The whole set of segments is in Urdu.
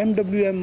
MWM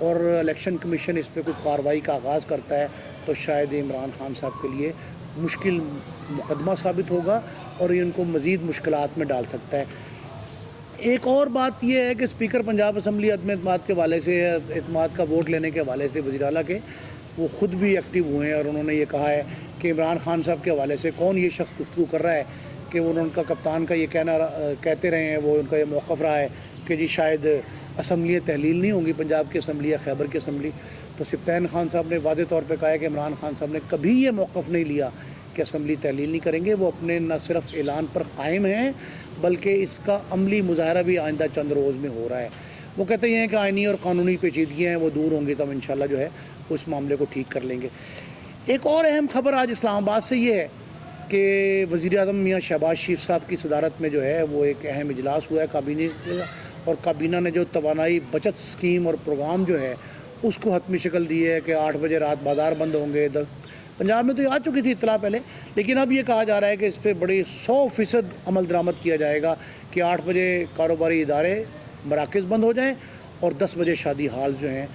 اور الیکشن کمیشن اس پہ کوئی کارروائی کا آغاز کرتا ہے تو شاید عمران خان صاحب کے لیے مشکل مقدمہ ثابت ہوگا اور یہ ان کو مزید مشکلات میں ڈال سکتا ہے۔ ایک اور بات یہ ہے کہ اسپیکر پنجاب اسمبلی عدم اعتماد کے حوالے سے، اعتماد کا ووٹ لینے کے حوالے سے وزیر اعلیٰ کے وہ خود بھی ایکٹیو ہوئے ہیں اور انہوں نے یہ کہا ہے کہ عمران خان صاحب کے حوالے سے کون یہ شخص گفتگو کر رہا ہے کہ وہ ان کا کپتان کا یہ کہتے رہے ہیں، وہ ان کا یہ موقف رہا ہے کہ جی شاید اسمبلیاں تحلیل نہیں ہوں گی پنجاب کی اسمبلی یا خیبر کی اسمبلی۔ تو سبطین خان صاحب نے واضح طور پہ کہا ہے کہ عمران خان صاحب نے کبھی یہ موقف نہیں لیا کہ اسمبلی تحلیل نہیں کریں گے، وہ اپنے نہ صرف اعلان پر قائم ہیں بلکہ اس کا عملی مظاہرہ بھی آئندہ چند روز میں ہو رہا ہے۔ وہ کہتے ہیں کہ آئینی اور قانونی پیچیدگیاں ہیں وہ دور ہوں گی تو ہم انشاءاللہ جو ہے اس معاملے کو ٹھیک کر لیں گے۔ ایک اور اہم خبر آج اسلام آباد سے یہ ہے کہ وزیر اعظم میاں شہباز شریف صاحب کی صدارت میں جو ہے وہ ایک اہم اجلاس ہوا ہے کابینہ اور کابینہ نے جو توانائی بچت اسکیم اور پروگرام جو ہے اس کو حتمی شکل دی ہے کہ 8 بجے رات بازار بند ہوں گے۔ پنجاب میں تو یہ آ چکی تھی اطلاع پہلے، لیکن اب یہ کہا جا رہا ہے کہ اس پہ بڑی 100% عمل درآمد کیا جائے گا کہ 8 بجے کاروباری ادارے مراکز بند ہو جائیں اور 10 بجے شادی ہال جو ہیں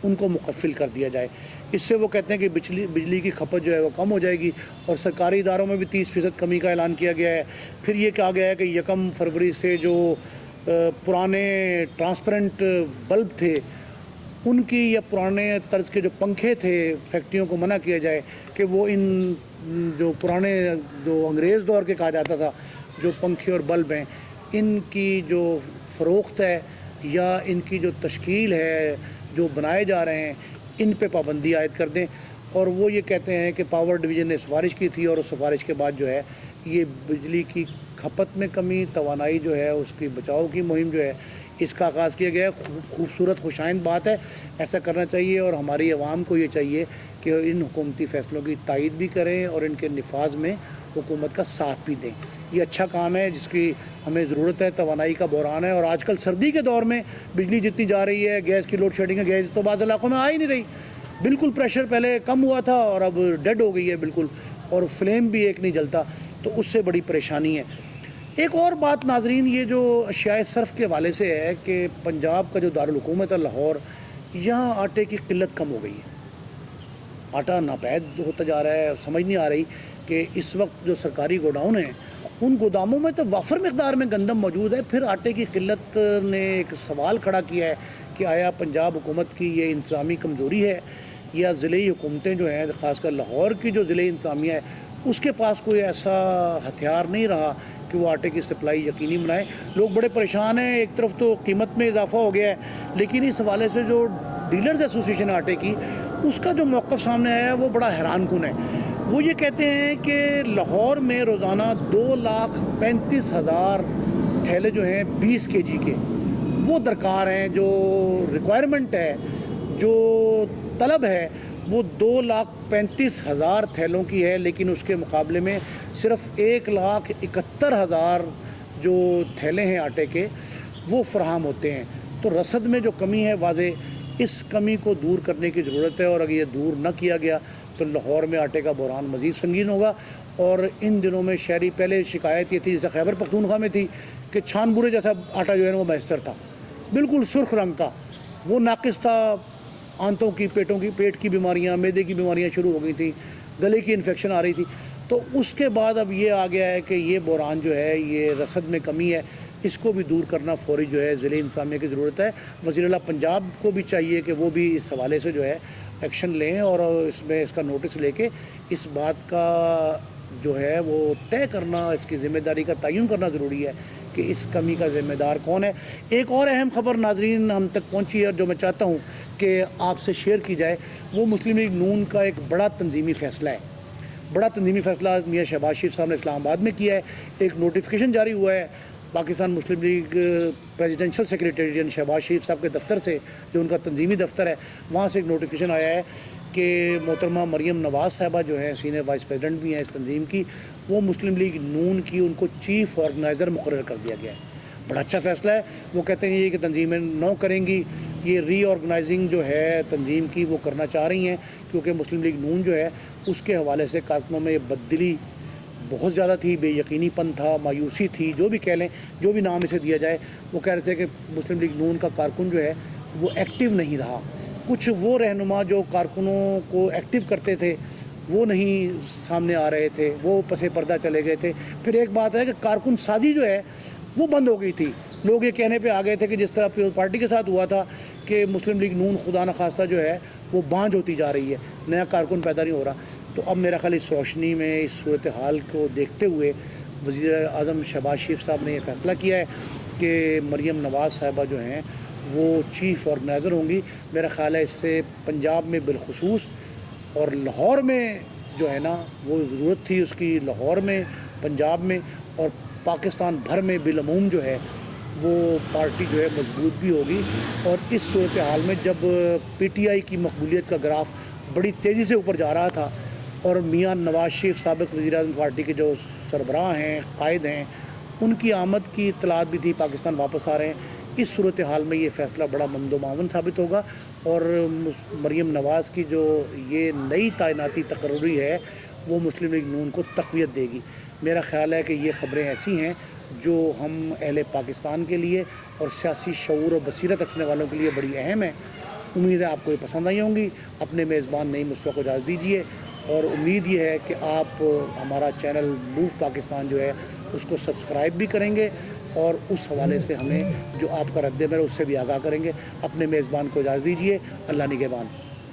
ان کو مقفل کر دیا جائے۔ اس سے وہ کہتے ہیں کہ بجلی کی کھپت جو ہے وہ کم ہو جائے گی اور سرکاری اداروں میں بھی 30% کمی کا اعلان کیا گیا ہے۔ پھر یہ کہا گیا ہے کہ 1 فروری سے جو پرانے ٹرانسپیرنٹ بلب تھے ان کی یا پرانے طرز کے جو پنکھے تھے فیکٹریوں کو منع کیا جائے کہ وہ ان جو پرانے جو انگریز دور کے کہا جاتا تھا جو پنکھے اور بلب ہیں ان کی جو فروخت ہے یا ان کی جو تشکیل ہے جو بنائے جا رہے ہیں ان پہ پابندی عائد کر دیں۔ اور وہ یہ کہتے ہیں کہ پاور ڈویژن نے سفارش کی تھی اور اس سفارش کے بعد جو ہے یہ بجلی کی کھپت میں کمی، توانائی جو ہے اس کی بچاؤ کی مہم جو ہے اس کا آغاز کیا گیا ہے۔ خوبصورت خوشائند بات ہے، ایسا کرنا چاہیے اور ہماری عوام کو یہ چاہیے کہ ان حکومتی فیصلوں کی تائید بھی کریں اور ان کے نفاذ میں حکومت کا ساتھ بھی دیں۔ یہ اچھا کام ہے جس کی ہمیں ضرورت ہے۔ توانائی کا بحران ہے اور آج کل سردی کے دور میں بجلی جتنی جا رہی ہے، گیس کی لوڈ شیڈنگ ہے، گیس تو بعض علاقوں میں آ ہی نہیں رہی، بالکل پریشر پہلے کم ہوا تھا اور اب ڈیڈ ہو گئی ہے بالکل، اور فلیم بھی ایک نہیں جلتا، تو اس سے بڑی پریشانی ہے۔ ایک اور بات ناظرین یہ جو اشیاء صرف کے حوالے سے ہے کہ پنجاب کا جو دارالحکومت ہے لاہور، یہاں آٹے کی قلت کم ہو گئی ہے، آٹا ناپید ہوتا جا رہا ہے۔ سمجھ نہیں آ رہی کہ اس وقت جو سرکاری گوڈاؤن ہیں ان گوداموں میں تو وافر مقدار میں گندم موجود ہے، پھر آٹے کی قلت نے ایک سوال کھڑا کیا ہے کہ آیا پنجاب حکومت کی یہ انتظامی کمزوری ہے یا ضلعی حکومتیں جو ہیں خاص کر لاہور کی جو ضلعی انتظامیہ ہے اس کے پاس کوئی ایسا ہتھیار نہیں رہا کہ وہ آٹے کی سپلائی یقینی بنائے۔ لوگ بڑے پریشان ہیں، ایک طرف تو قیمت میں اضافہ ہو گیا ہے لیکن اس حوالے سے جو ڈیلرز ایسوسیشن آٹے کی اس کا جو موقف سامنے آیا ہے وہ بڑا حیران کن ہے۔ وہ یہ کہتے ہیں کہ لاہور میں روزانہ 2,35,000 تھیلے جو ہیں 20 kg کے وہ درکار ہیں، جو ریکوائرمنٹ ہے، جو طلب ہے وہ 2,35,000 تھیلوں کی ہے، لیکن اس کے مقابلے میں صرف 1,71,000 جو تھیلے ہیں آٹے کے وہ فراہم ہوتے ہیں۔ تو رسد میں جو کمی ہے واضح اس کمی کو دور کرنے کی ضرورت ہے اور اگر یہ دور نہ کیا گیا تو لاہور میں آٹے کا بحران مزید سنگین ہوگا۔ اور ان دنوں میں شہری پہلے شکایت یہ تھی جیسے خیبر پختونخوا میں تھی کہ چھان بورے جیسا آٹا جو ہے وہ میسر تھا، بالکل سرخ رنگ کا، وہ ناقص تھا، آنتوں کی پیٹ کی بیماریاں، معدے کی بیماریاں شروع ہو گئی تھیں، گلے کی انفیکشن آ رہی تھی۔ تو اس کے بعد اب یہ آ گیا ہے کہ یہ بحران جو ہے یہ رسد میں کمی ہے، اس کو بھی دور کرنا فوری جو ہے ضلعی انتظامیہ کی ضرورت ہے۔ وزیر اعلیٰ پنجاب کو بھی چاہیے کہ وہ بھی اس حوالے سے جو ہے ایکشن لیں اور اس میں اس کا نوٹس لے کے اس بات کا جو ہے وہ طے کرنا، اس کی ذمہ داری کا تعین کرنا ضروری ہے کہ اس کمی کا ذمہ دار کون ہے۔ ایک اور اہم خبر ناظرین ہم تک پہنچی ہے اور جو میں چاہتا ہوں کہ آپ سے شیئر کی جائے وہ مسلم لیگ نون کا ایک بڑا تنظیمی فیصلہ ہے۔ بڑا تنظیمی فیصلہ میاں شہباز شریف صاحب نے اسلام آباد میں کیا ہے۔ ایک نوٹیفیکیشن جاری ہوا ہے پاکستان مسلم لیگ پریزیڈنشل سیکریٹریٹ شہباز شریف صاحب کے دفتر سے، جو ان کا تنظیمی دفتر ہے، وہاں سے ایک نوٹیفیکیشن آیا ہے کہ محترمہ مریم نواز صاحبہ جو ہیں سینئر وائس پریزیڈنٹ بھی ہیں اس تنظیم کی، وہ مسلم لیگ نون کی ان کو چیف آرگنائزر مقرر کر دیا گیا ہے۔ بڑا اچھا فیصلہ ہے۔ وہ کہتے ہیں یہ کہ تنظیمیں نو کریں گی، یہ ری آرگنائزنگ جو ہے تنظیم کی وہ کرنا چاہ رہی ہیں کیونکہ مسلم لیگ نون جو ہے اس کے حوالے سے کارکنوں میں یہ بددلی بہت زیادہ تھی، بے یقینی پن تھا، مایوسی تھی، جو بھی کہہ لیں، جو بھی نام اسے دیا جائے۔ وہ کہہ رہے تھے کہ مسلم لیگ نون کا کارکن جو ہے وہ ایکٹیو نہیں رہا، کچھ وہ رہنما جو کارکنوں کو ایکٹیو کرتے تھے وہ نہیں سامنے آ رہے تھے، وہ پس پردہ چلے گئے تھے۔ پھر ایک بات ہے کہ کارکن سازی جو ہے وہ بند ہو گئی تھی۔ لوگ یہ کہنے پہ آ گئے تھے کہ جس طرح پیپلز پارٹی کے ساتھ ہوا تھا کہ مسلم لیگ نون خدا نخواستہ جو ہے وہ بانجھ ہوتی جا رہی ہے، نیا کارکن پیدا نہیں ہو رہا۔ تو اب میرا خیال اس روشنی میں، اس صورتحال کو دیکھتے ہوئے وزیر اعظم شہباز شریف صاحب نے یہ فیصلہ کیا ہے کہ مریم نواز صاحبہ جو ہیں وہ چیف آرگنائزر ہوں گی۔ میرا خیال ہے اس سے پنجاب میں بالخصوص اور لاہور میں جو ہے نا وہ ضرورت تھی اس کی، لاہور میں، پنجاب میں اور پاکستان بھر میں بالعموم جو ہے وہ پارٹی جو ہے مضبوط بھی ہوگی۔ اور اس صورتحال میں جب پی ٹی آئی کی مقبولیت کا گراف بڑی تیزی سے اوپر جا رہا تھا اور میاں نواز شریف سابق وزیر اعظم پارٹی کے جو سربراہ ہیں، قائد ہیں، ان کی آمد کی اطلاعات بھی تھی، پاکستان واپس آ رہے ہیں۔ اس صورتحال میں یہ فیصلہ بڑا مند و معاون ثابت ہوگا اور مریم نواز کی جو یہ نئی تعیناتی تقرری ہے وہ مسلم لیگ نون کو تقویت دے گی۔ میرا خیال ہے کہ یہ خبریں ایسی ہیں جو ہم اہل پاکستان کے لیے اور سیاسی شعور و بصیرت رکھنے والوں کے لیے بڑی اہم ہے۔ امید ہے آپ کو یہ پسند آئی ہوں گی۔ اپنے میزبان نعیم مصطفیٰ کو اجازت دیجیے اور امید یہ ہے کہ آپ ہمارا چینل موو پاکستان جو ہے اس کو سبسکرائب بھی کریں گے اور اس حوالے سے ہمیں جو آپ کا رد عمل ہے اس سے بھی آگاہ کریں گے۔ اپنے میزبان کو اجازت دیجیے۔ اللہ نگہبان۔